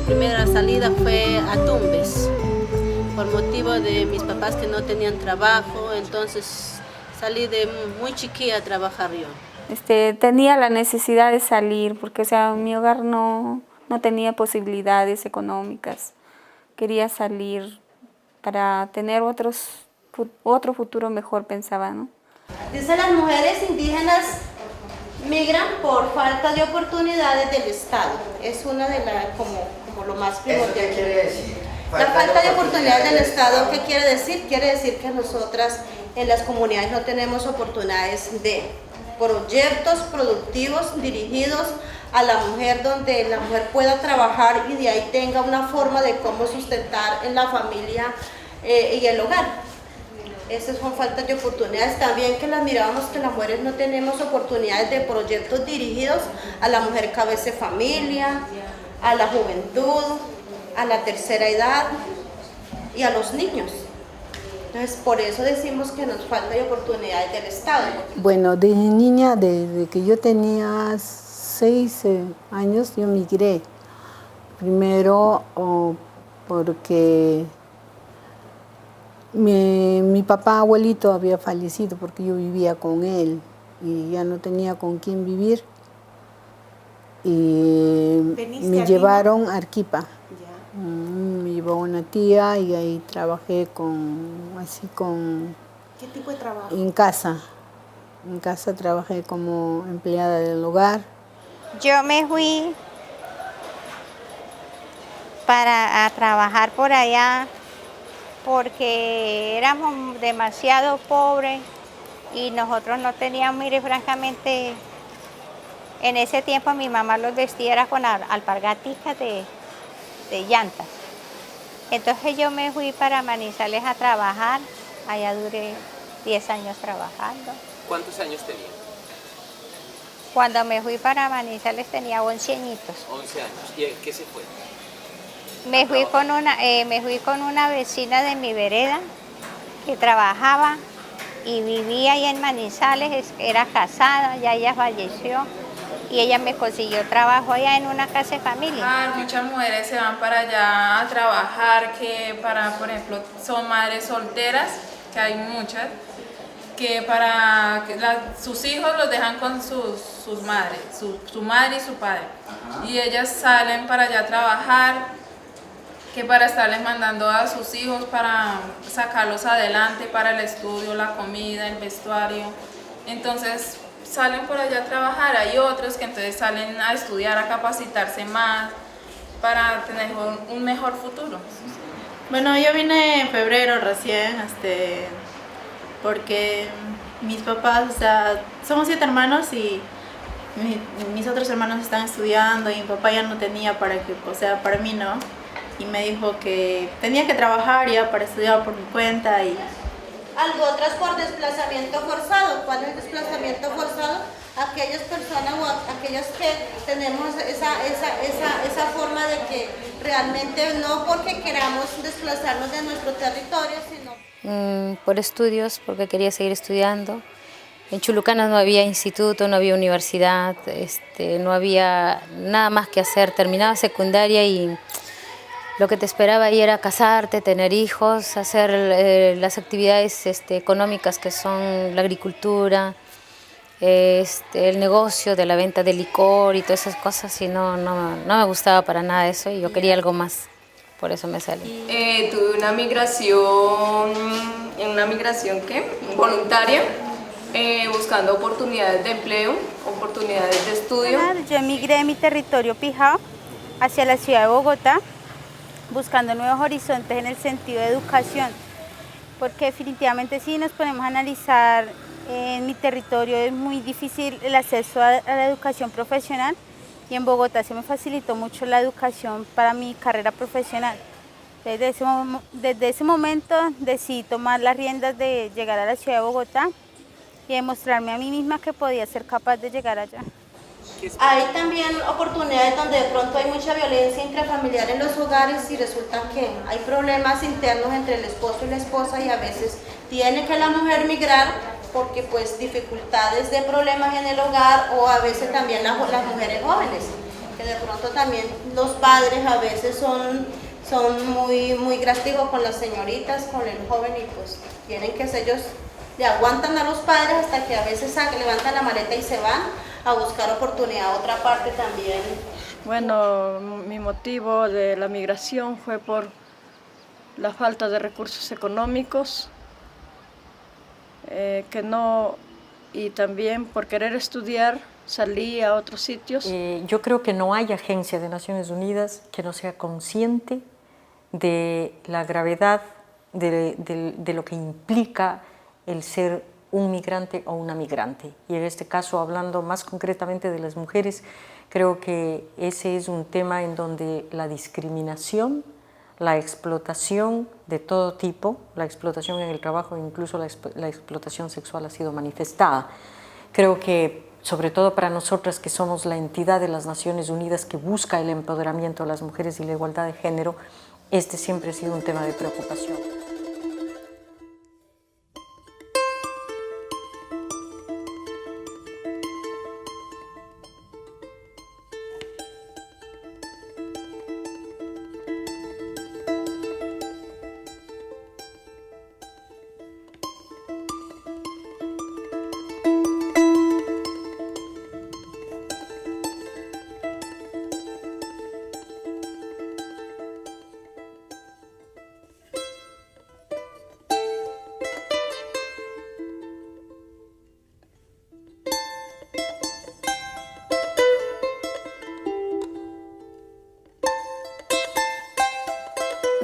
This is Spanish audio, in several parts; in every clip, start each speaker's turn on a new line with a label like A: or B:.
A: primera salida fue a Tumbes, por motivo de mis papás que no tenían trabajo, entonces salí de muy chiquilla a trabajar yo.
B: Tenía la necesidad de salir porque, o sea, mi hogar no tenía posibilidades económicas. Quería salir para tener otro futuro mejor, pensaba, ¿no?
C: Dice, las mujeres indígenas migran por falta de oportunidades del Estado. Es una de las, como lo más primordial.
D: ¿Qué quiere decir?
C: La falta de oportunidades del Estado, ¿qué quiere decir? Quiere decir que nosotras en las comunidades no tenemos oportunidades de proyectos productivos dirigidos a la mujer, donde la mujer pueda trabajar y de ahí tenga una forma de cómo sustentar en la familia y el hogar. Esas son faltas de oportunidades. También que las mirábamos que las mujeres no tenemos oportunidades de proyectos dirigidos a la mujer cabeza de familia, a la juventud, a la tercera edad y a los niños. Entonces, por eso decimos que nos falta de oportunidades del Estado.
E: Bueno, de niña, desde que yo tenía 6 años, yo migré. Primero porque mi papá abuelito había fallecido porque yo vivía con él y ya no tenía con quién vivir. Y me llevaron a Arequipa. Me llevó una tía y ahí trabajé
C: ¿Qué tipo de trabajo?
E: En casa. En casa trabajé como empleada del hogar.
F: Yo me fui a trabajar por allá porque éramos demasiado pobres y nosotros no teníamos, mire, francamente, en ese tiempo mi mamá los vestía era con alpargaticas de llantas. Entonces yo me fui para Manizales a trabajar, allá duré 10 años trabajando.
G: ¿Cuántos años tenía?
F: Cuando me fui para Manizales tenía 11 añitos.
G: 11 años. ¿Y en qué se fue?
F: Me fui con una vecina de mi vereda que trabajaba y vivía ahí en Manizales, era casada, ya ella falleció. Y ella me consiguió trabajo allá en una casa de familia.
H: Muchas mujeres se van para allá a trabajar, por ejemplo, son madres solteras, que hay muchas, que sus hijos los dejan con sus madres, su madre y su padre. Ajá. Y ellas salen para allá a trabajar, que para estarles mandando a sus hijos para sacarlos adelante, para el estudio, la comida, el vestuario. Entonces, salen por allá a trabajar. Hay otros que entonces salen a estudiar, a capacitarse más para tener un mejor futuro.
I: Bueno, yo vine en febrero recién, porque mis papás, o sea, somos 7 hermanos y mis otros hermanos están estudiando y mi papá ya no tenía para mí no, y me dijo que tenía que trabajar ya para estudiar por mi cuenta y...
C: Otras por desplazamiento forzado. ¿Cuál es el desplazamiento forzado? Aquellas personas o aquellas que tenemos esa forma de que realmente no porque queramos desplazarnos de nuestro territorio, sino...
J: Por estudios, porque quería seguir estudiando. En Chulucanas no había instituto, no había universidad, no había nada más que hacer. Terminaba secundaria y lo que te esperaba ahí era casarte, tener hijos, hacer las actividades económicas que son la agricultura, el negocio de la venta de licor y todas esas cosas, y no me gustaba para nada eso y yo quería algo más, por eso me salí.
K: Tuve una migración, voluntaria, buscando oportunidades de empleo, oportunidades de estudio.
F: Yo emigré de mi territorio Pijao hacia la ciudad de Bogotá, buscando nuevos horizontes en el sentido de educación, porque definitivamente si nos ponemos a analizar, en mi territorio es muy difícil el acceso a la educación profesional y en Bogotá se me facilitó mucho la educación para mi carrera profesional. Desde ese momento decidí tomar las riendas de llegar a la ciudad de Bogotá y demostrarme a mí misma que podía ser capaz de llegar allá.
C: Hay también oportunidades donde de pronto hay mucha violencia intrafamiliar en los hogares y resulta que hay problemas internos entre el esposo y la esposa y a veces tiene que la mujer migrar porque pues dificultades de problemas en el hogar o a veces también las mujeres jóvenes que de pronto también los padres a veces son muy gratigos con las señoritas, con el joven, y pues tienen que ser ellos, le aguantan a los padres hasta que a veces levantan la maleta y se van a buscar oportunidad a otra parte también.
D: Bueno, mi motivo de la migración fue por la falta de recursos económicos, y también por querer estudiar salí a otros sitios.
L: Yo creo que no hay agencia de Naciones Unidas que no sea consciente de la gravedad de lo que implica el ser un migrante o una migrante. Y en este caso, hablando más concretamente de las mujeres, creo que ese es un tema en donde la discriminación, la explotación de todo tipo, la explotación en el trabajo, incluso la explotación sexual ha sido manifestada. Creo que, sobre todo para nosotras que somos la entidad de las Naciones Unidas que busca el empoderamiento de las mujeres y la igualdad de género, este siempre ha sido un tema de preocupación.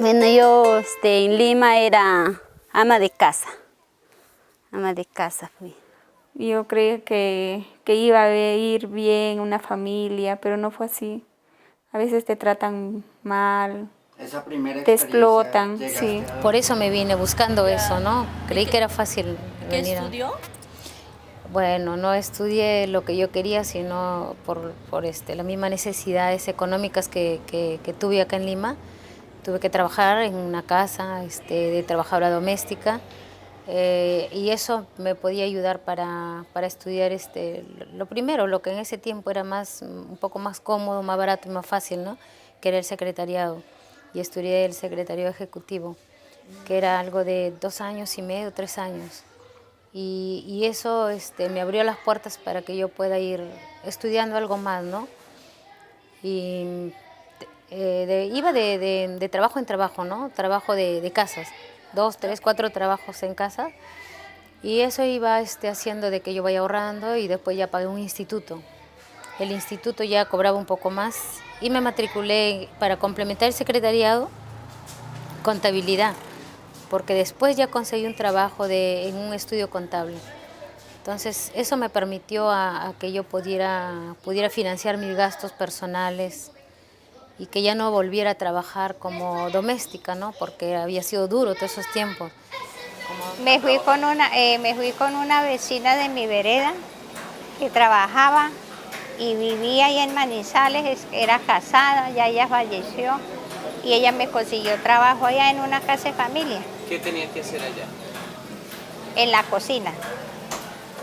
M: Bueno, yo en Lima era ama de casa fui.
B: Yo creía que iba a ir bien una familia, pero no fue así. A veces te tratan mal,
N: Esa primera
B: te explotan, sí.
J: Por eso me vine buscando eso, ¿no? Creí que era fácil venir.
C: ¿Qué estudió?
J: Bueno, no estudié lo que yo quería, sino por las mismas necesidades económicas que tuve acá en Lima. Tuve que trabajar en una casa de trabajadora doméstica, y eso me podía ayudar para estudiar lo primero, lo que en ese tiempo era un poco más cómodo, más barato y más fácil, ¿no? Que era el secretariado. Y estudié el secretariado ejecutivo, que era algo de 2 años y medio, 3 años. Y eso me abrió las puertas para que yo pueda ir estudiando algo más, ¿no? Y iba de trabajo en trabajo, ¿no? Trabajo de casas, 2, 3, 4 trabajos en casa. Y eso iba haciendo de que yo vaya ahorrando, y después ya pagué un instituto. El instituto ya cobraba un poco más y me matriculé para complementar el secretariado, contabilidad, porque después ya conseguí un trabajo en un estudio contable. Entonces eso me permitió a que yo pudiera financiar mis gastos personales y que ya no volviera a trabajar como doméstica, ¿no? Porque había sido duro todos esos tiempos.
F: Me fui con una vecina de mi vereda que trabajaba y vivía ahí en Manizales, era casada, ya ella falleció, y ella me consiguió trabajo allá en una casa de familia.
G: ¿Qué tenía que hacer allá?
F: En la cocina.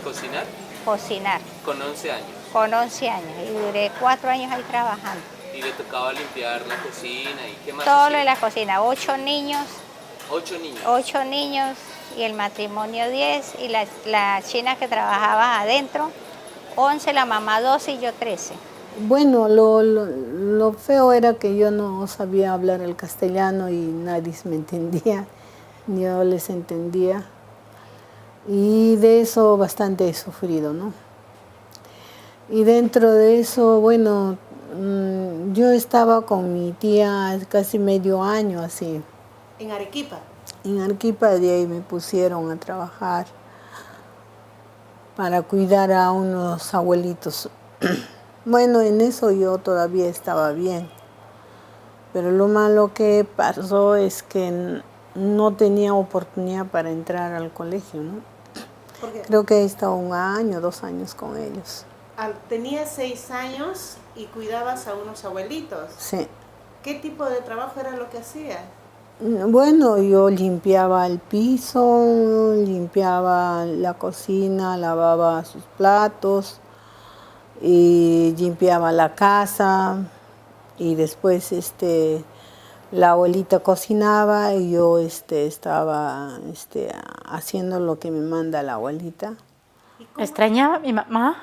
G: ¿Cocinar?
F: Cocinar.
G: Con 11 años.
F: Con 11 años, y duré 4 años ahí trabajando.
G: Y le tocaba limpiar la cocina y qué más.
F: Todo
G: hacía?
F: lo de la cocina, 8 niños.
G: 8 niños.
F: 8 niños, y el matrimonio 10, y la china que trabajaba adentro, 11, la mamá 12 y yo 13.
E: Bueno, lo feo era que yo no sabía hablar el castellano y nadie me entendía, ni yo les entendía. Y de eso bastante he sufrido, ¿no? Y dentro de eso, bueno, yo estaba con mi tía casi medio año así.
C: ¿En Arequipa?
E: En Arequipa, de ahí me pusieron a trabajar para cuidar a unos abuelitos. Bueno, en eso yo todavía estaba bien, pero lo malo que pasó es que no tenía oportunidad para entrar al colegio, ¿no?
C: ¿Por qué?
E: Creo que he estado 1 año, 2 años con ellos.
C: Tenías 6 años y cuidabas a unos abuelitos.
E: Sí.
C: ¿Qué tipo de trabajo era lo que hacías?
E: Bueno, yo limpiaba el piso, limpiaba la cocina, lavaba sus platos y limpiaba la casa y después la abuelita cocinaba y yo estaba haciendo lo que me manda la abuelita.
N: Extrañaba a mi mamá,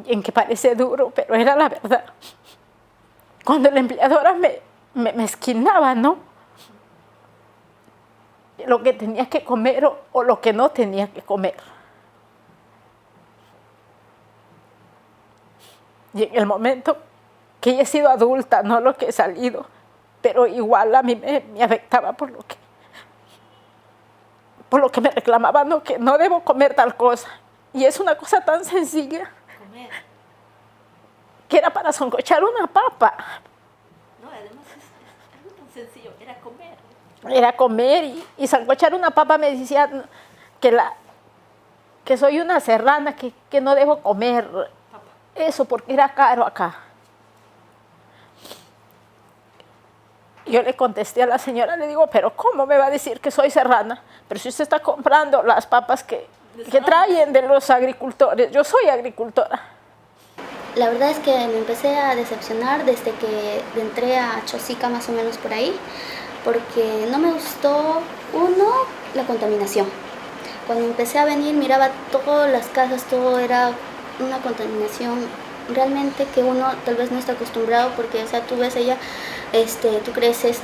N: en que parece duro, pero era la verdad. Cuando la empleadora me esquinaba, ¿no? Lo que tenía que comer o lo que no tenía que comer. Y en el momento que ella he sido adulta, no lo que he salido, pero igual a mí me afectaba por lo que me reclamaban, ¿no? Que no debo comer tal cosa. Y es una cosa tan sencilla. Comer. Que era para sancochar una papa.
C: No, además es algo tan sencillo, era comer.
N: Era comer y sancochar una papa me decía que soy una serrana, que no debo comer eso porque era caro acá. Yo le contesté a la señora, le digo, pero ¿cómo me va a decir que soy serrana? Pero si usted está comprando las papas que traen de los agricultores, yo soy agricultora.
O: La verdad es que me empecé a decepcionar desde que entré a Chosica, más o menos por ahí, porque no me gustó, uno, la contaminación. Cuando empecé a venir miraba todas las casas, todo era una contaminación realmente que uno tal vez no está acostumbrado, porque o sea, tú ves ella, tú creces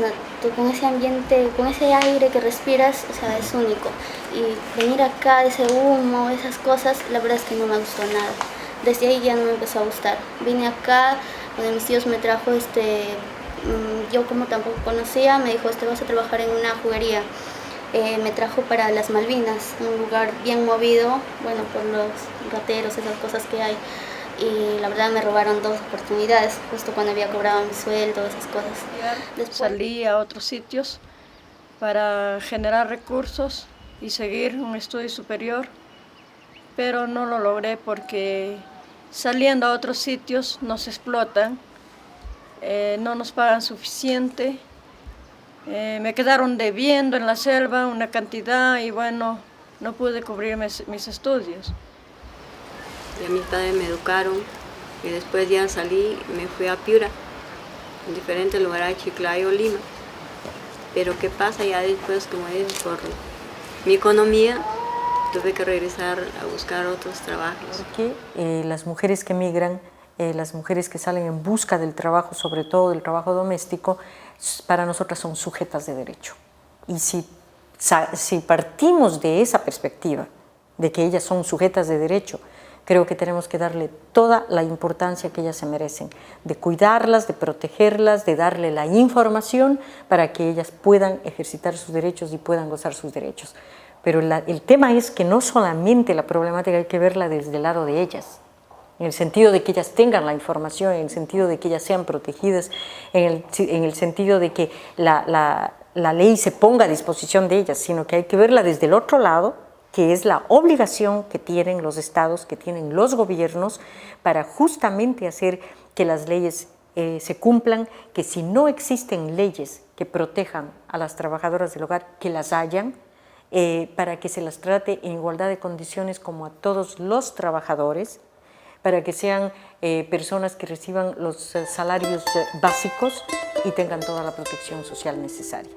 O: con ese ambiente, con ese aire que respiras, o sea, es único. Y venir acá, ese humo, esas cosas, la verdad es que no me gustó nada. Desde ahí ya no me empezó a gustar. Vine acá, uno de mis tíos me trajo, yo como tampoco conocía, me dijo, vas a trabajar en una juguería. Me trajo para las Malvinas, un lugar bien movido, bueno, por los rateros, esas cosas que hay. Y la verdad me robaron 2 oportunidades, justo cuando había cobrado mi sueldo, esas cosas.
D: Después salí a otros sitios para generar recursos y seguir un estudio superior, pero no lo logré porque saliendo a otros sitios nos explotan, no nos pagan suficiente. Me quedaron debiendo en la selva una cantidad y bueno, no pude cubrir mis estudios.
P: Y a mis padres me educaron y después ya salí, me fui a Piura, en diferentes lugares, Chiclayo, Lima. Pero ¿qué pasa? Ya después, como dices, por mi economía, tuve que regresar a buscar otros trabajos.
L: Porque las mujeres que migran, las mujeres que salen en busca del trabajo, sobre todo del trabajo doméstico, para nosotras son sujetas de derecho. Y si partimos de esa perspectiva, de que ellas son sujetas de derecho, creo que tenemos que darle toda la importancia que ellas se merecen, de cuidarlas, de protegerlas, de darle la información para que ellas puedan ejercitar sus derechos y puedan gozar sus derechos. Pero el tema es que no solamente la problemática hay que verla desde el lado de ellas, en el sentido de que ellas tengan la información, en el sentido de que ellas sean protegidas, en el sentido de que la ley se ponga a disposición de ellas, sino que hay que verla desde el otro lado, que es la obligación que tienen los estados, que tienen los gobiernos, para justamente hacer que las leyes se cumplan, que si no existen leyes que protejan a las trabajadoras del hogar, que las hayan, para que se las trate en igualdad de condiciones como a todos los trabajadores, para que sean personas que reciban los salarios básicos y tengan toda la protección social necesaria.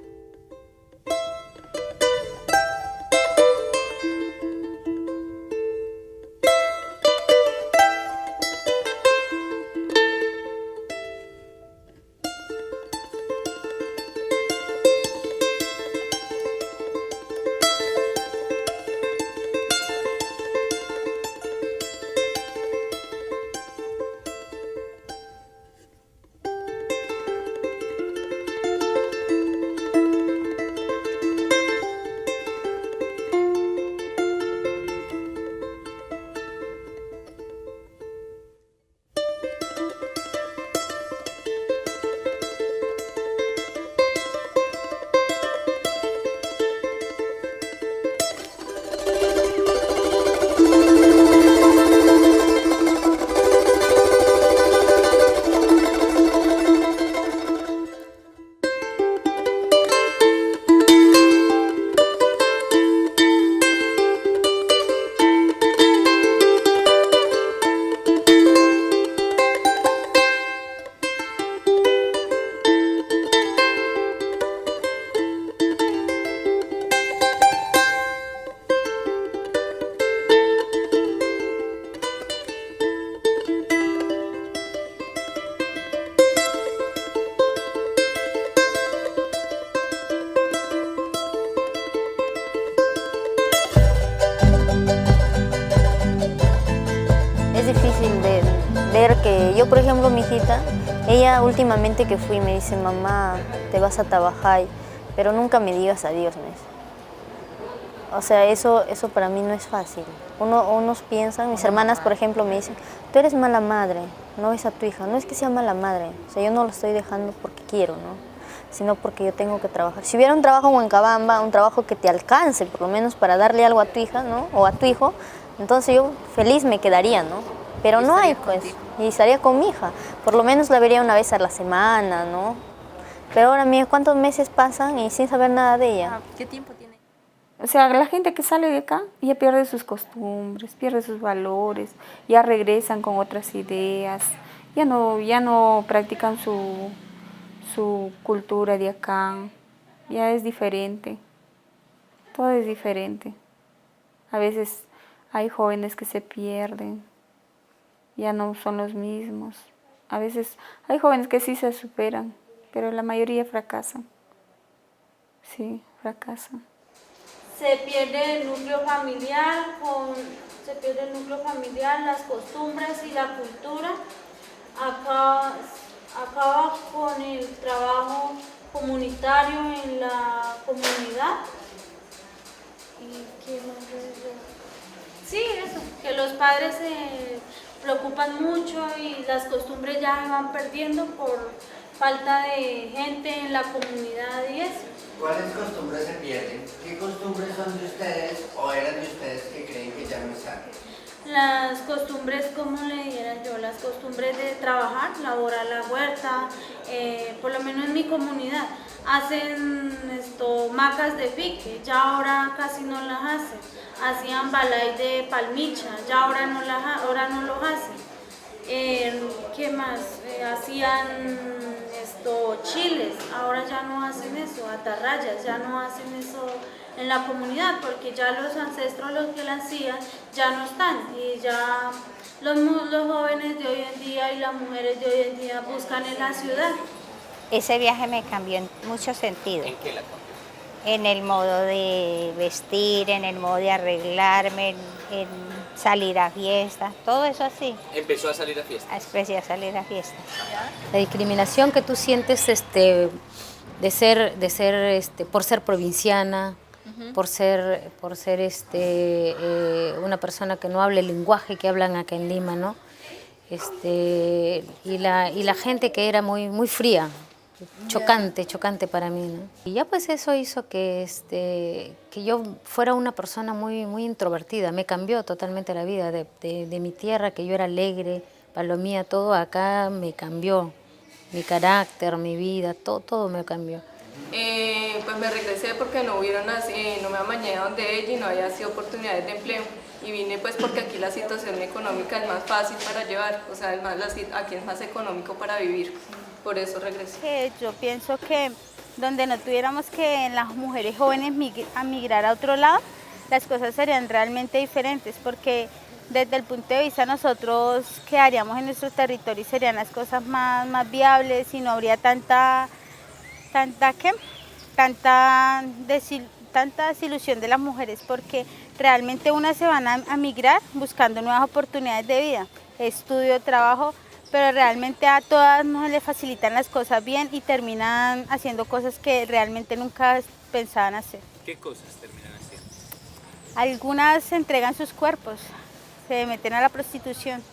Q: Yo, por ejemplo, mi hijita, ella últimamente que fui me dice, mamá, te vas a trabajar, pero nunca me digas adiós, me dice. O sea, eso para mí no es fácil. Unos piensan, mis hermanas, por ejemplo, me dicen, tú eres mala madre, no ves a tu hija. No es que sea mala madre, o sea, yo no lo estoy dejando porque quiero, ¿no? Sino porque yo tengo que trabajar. Si hubiera un trabajo en Huancabamba, un trabajo que te alcance, por lo menos para darle algo a tu hija, ¿no? O a tu hijo, entonces yo feliz me quedaría, ¿no? Pero no hay, pues, y estaría con mi hija. Por lo menos la vería una vez a la semana, ¿no? Pero ahora, mira, ¿cuántos meses pasan y sin saber nada de ella?
B: ¿Qué tiempo tiene? O sea, la gente que sale de acá ya pierde sus costumbres, pierde sus valores, ya regresan con otras ideas, ya no practican su cultura de acá, ya es diferente, todo es diferente. A veces hay jóvenes que se pierden, ya no son los mismos. A veces hay jóvenes que sí se superan, pero la mayoría fracasan. Sí, fracasan.
R: Se pierde el núcleo familiar, las costumbres y la cultura. Acaba con el trabajo comunitario en la comunidad. ¿Y qué más es eso? Sí, eso, que los padres se preocupan mucho y las costumbres ya se van perdiendo por falta de gente en la comunidad y eso.
S: ¿Cuáles costumbres se pierden? ¿Qué costumbres son de ustedes o eran de ustedes que creen que ya no están?
R: Las costumbres, como le dijera yo, las costumbres de trabajar, laborar la huerta, por lo menos en mi comunidad, hacen macas de pique, ya ahora casi no las hacen. Hacían balay de palmicha, ya ahora no los hacen. ¿Qué más? Hacían chiles, ahora ya no hacen eso, atarrayas, ya no hacen eso en la comunidad porque ya los ancestros, los que la hacían, ya no están y ya los jóvenes de hoy en día y las mujeres de hoy en día buscan en la ciudad.
T: Ese viaje me cambió en muchos sentidos.
G: ¿En qué la cambió?
T: En el modo de vestir, en el modo de arreglarme, en salir a fiestas, todo eso así.
G: ¿Empezó a salir a fiestas?
T: Empecé a salir a fiestas.
J: La discriminación que tú sientes por ser provinciana, por ser una persona que no hable el lenguaje que hablan acá en Lima, ¿no? Y la gente que era muy, muy fría, chocante para mí, ¿no? Y ya pues eso hizo que yo fuera una persona muy, muy introvertida, me cambió totalmente la vida de mi tierra, que yo era alegre, palomía, todo acá me cambió, mi carácter, mi vida, todo me cambió.
K: Pues me regresé porque no me amañé donde ella y no había sido oportunidades de empleo. Y vine pues porque aquí la situación económica es más fácil para llevar, o sea, aquí es más económico para vivir, por eso regresé.
F: Yo pienso que donde no tuviéramos que las mujeres jóvenes migrar a otro lado, las cosas serían realmente diferentes, porque desde el punto de vista nosotros que haríamos en nuestro territorio serían las cosas más viables y no habría tanta desilusión de las mujeres, porque realmente unas se van a migrar buscando nuevas oportunidades de vida, estudio, trabajo, pero realmente a todas no les facilitan las cosas bien y terminan haciendo cosas que realmente nunca pensaban hacer.
G: ¿Qué cosas terminan haciendo?
F: Algunas entregan sus cuerpos, se meten a la prostitución.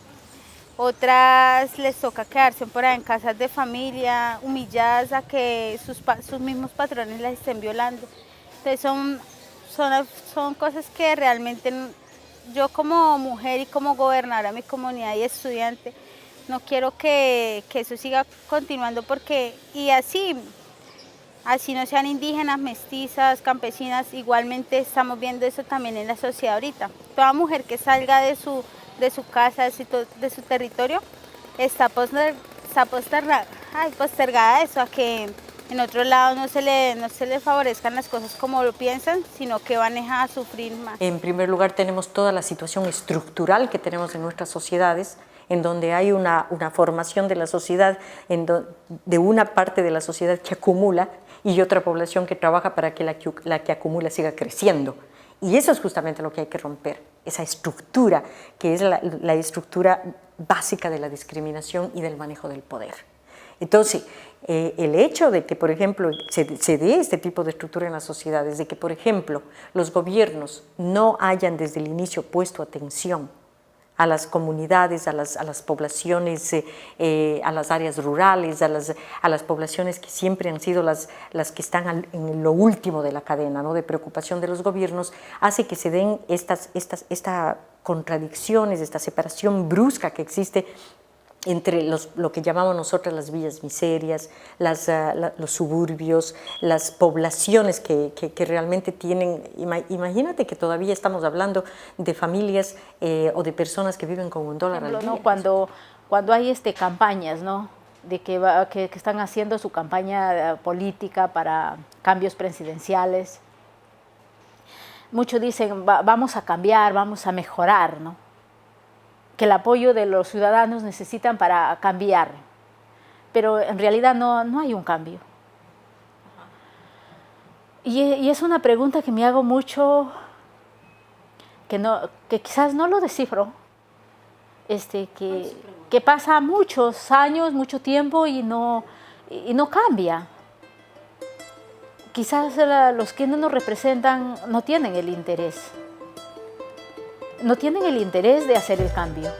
F: Otras les toca quedarse por ahí en casas de familia, humilladas a que sus mismos patrones las estén violando. Entonces son cosas que realmente yo como mujer y como gobernadora de mi comunidad y estudiante, no quiero que eso siga continuando porque, y así no sean indígenas, mestizas, campesinas, igualmente estamos viendo eso también en la sociedad ahorita. Toda mujer que salga de su casa, de su territorio, está postergada a eso, a que en otro lado no se le favorezcan las cosas como lo piensan, sino que van a sufrir más.
L: En primer lugar tenemos toda la situación estructural que tenemos en nuestras sociedades, en donde hay una formación de la sociedad, de una parte de la sociedad que acumula y otra población que trabaja para que la que acumula siga creciendo. Y eso es justamente lo que hay que romper, esa estructura, que es la estructura básica de la discriminación y del manejo del poder. Entonces, el hecho de que, por ejemplo, se dé este tipo de estructura en las sociedades, de que, por ejemplo, los gobiernos no hayan desde el inicio puesto atención a las comunidades, a las poblaciones, a las áreas rurales, a las poblaciones que siempre han sido las que están en lo último de la cadena, ¿no?, de preocupación de los gobiernos, hace que se den estas contradicciones, esta separación brusca que existe entre lo que llamamos nosotros las villas miserias, los suburbios, las poblaciones que realmente tienen. Imagínate que todavía estamos hablando de familias o de personas que viven con $1 al día.
N: ¿No? Cuando hay campañas, ¿no?, de que están haciendo su campaña política para cambios presidenciales, muchos dicen vamos a cambiar, vamos a mejorar, ¿no?, que el apoyo de los ciudadanos necesitan para cambiar, pero en realidad no hay un cambio. Y es una pregunta que me hago mucho, que quizás no lo descifro, que pasa muchos años, mucho tiempo y no cambia. Quizás los que no nos representan no tienen el interés. No tienen el interés de hacer el cambio.